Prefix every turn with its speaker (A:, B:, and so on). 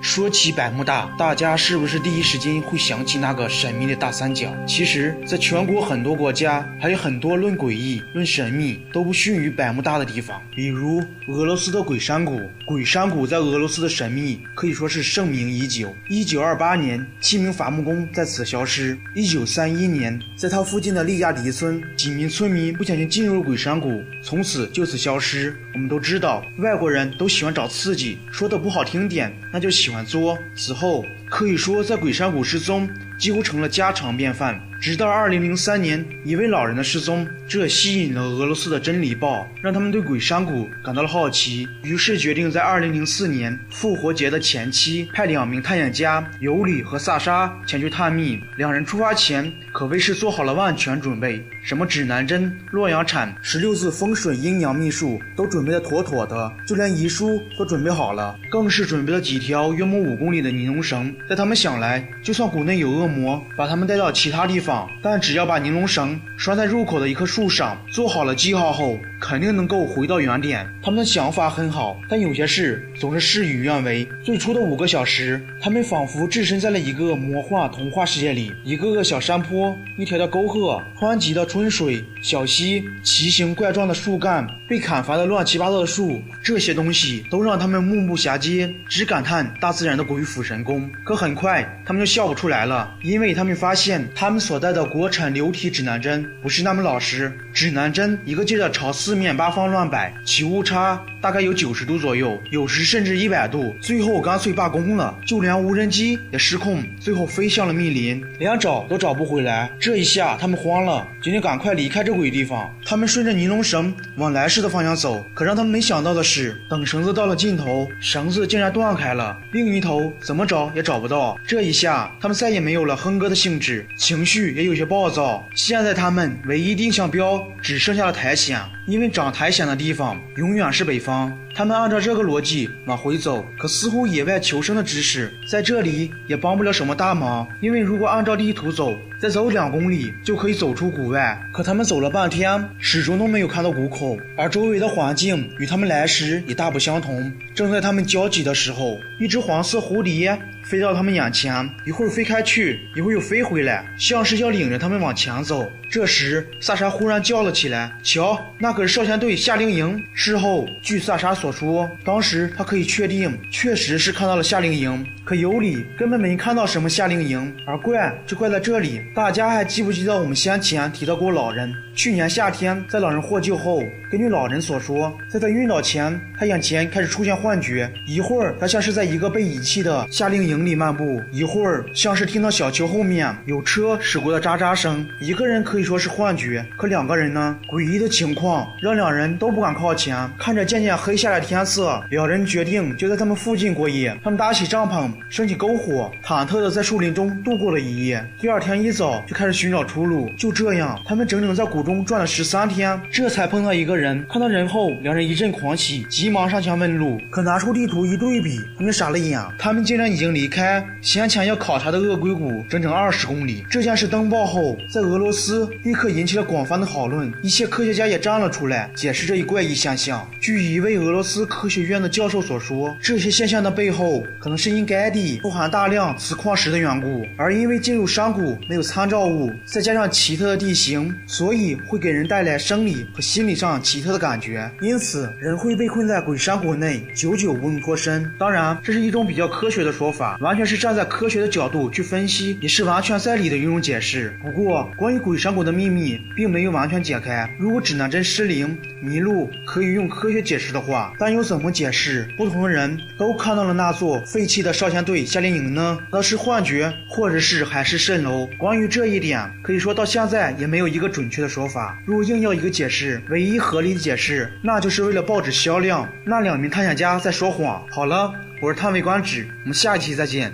A: 说起百慕大，大家是不是第一时间会想起那个神秘的大三角？其实，在全国很多国家，还有很多论诡异、论神秘都不逊于百慕大的地方。比如俄罗斯的鬼山谷，鬼山谷在俄罗斯的神秘可以说是盛名已久。1928年，7名伐木工在此消失。1931年，在它附近的利亚迪村，几名村民不小心进入了鬼山谷，从此就此消失。我们都知道，外国人都喜欢找刺激，说的不好听点，那就喜欢作。此后可以说在鬼山谷失踪几乎成了家常便饭。直到2003年，一位老人的失踪，这吸引了俄罗斯的真理报，让他们对鬼山谷感到了好奇，于是决定在2004年复活节的前期派2名探险家尤里和萨莎前去探秘。2人出发前可谓是做好了万全准备，什么指南针、洛阳铲、16字风水阴阳秘术都准备得妥妥的，就连遗书都准备好了，更是准备了几条约莫5公里的尼龙绳。在他们想来，就算谷内有恶魔把他们带到其他地方，但只要把尼龙绳拴在入口的一棵树上，做好了记号后，肯定能够回到原点。他们的想法很好，但有些事总是事与愿违。最初的5个小时，他们仿佛置身在了一个魔幻童话世界里，一个个小山坡，一条条沟壑，湍急的春水，小溪，奇形怪状的树干，被砍伐的乱七八糟的树，这些东西都让他们目不暇接，只感叹大自然的鬼斧神工。可很快他们就笑不出来了，因为他们发现他们所带的国产流体指南针不是那么老实。指南针一个劲儿的朝4面8方乱摆，其误差大概有90度左右，有时甚至100度，最后干脆罢工了，就连无人机也失控，最后飞向了密林，连找都找不回来。这一下他们慌了，决定赶快离开这鬼地方。他们顺着尼龙绳往来时的方向走，可让他们没想到的是，等绳子到了尽头，绳子竟然断开了，另一头怎么找也找不到。这一下他们再也没有了哼歌的兴致，情绪也有些暴躁。现在他们唯一定向标只剩下了苔藓，因为长苔藓的地方永远是北方。他们按照这个逻辑往回走，可似乎野外求生的知识在这里也帮不了什么大忙，因为如果按照地图走，再走2公里就可以走出谷外。可他们走了半天，始终都没有看到谷口，而周围的环境与他们来时也大不相同。正在他们焦急的时候，一只黄色蝴蝶飞到他们眼前，一会儿飞开去，一会儿又飞回来，像是要领着他们往前走。这时萨莎忽然叫了起来，瞧，那可是少先队夏令营。事后据萨莎所说，当时他可以确定确实是看到了夏令营，可尤里根本没看到什么夏令营。而怪就怪在这里，大家还记不记得我们先前提到过老人？去年夏天在老人获救后，根据老人所说，在他晕倒前，他眼前开始出现幻觉，一会儿他像是在一个被遗弃的夏令营里漫步，一会儿像是听到小丘后面有车驶过的喳喳声。一个人可以说是幻觉，可2个人呢？诡异的情况让2人都不敢靠前。看着渐渐黑下来的天色，2人决定就在他们附近过夜。他们搭起帐篷，升起篝火，忐忑地在树林中度过了一夜。第2天一早就开始寻找出路。就这样，他们整整在谷中转了13天，这才碰到一个人。看到人后，2人一阵狂喜，急忙上前问路。可拿出地图一对比，他们傻了眼，他们竟然已经离开先前要考察的恶鬼谷整整20公里。这件事登报后，在俄罗斯立刻引起了广泛的讨论，一些科学家也站了出来解释这一怪异现象。据一位俄罗斯科学院的教授所说，这些现象的背后可能是因该地富含大量磁矿石的缘故，而因为进入山谷没有参照物，再加上奇特的地形，所以会给人带来生理和心理上奇特的感觉，因此人会被困在鬼山谷内，久久不能脱身。当然，这是一种比较科学的说法，完全是站在科学的角度去分析，也是完全在理的一种解释。不过，关于鬼山谷的秘密并没有完全解开。如果指南针失灵、迷路可以用科学解释的话，但又怎么解释不同的人都看到了那座废弃的少先队夏令营呢？那是幻觉，或者是海市蜃楼？关于这一点，可以说到现在也没有一个准确的说法。如果硬要一个解释，唯一合理的解释，那就是为了报纸销量，那2名探险家在说谎。好了，我是叹为观止，我们下一期再见。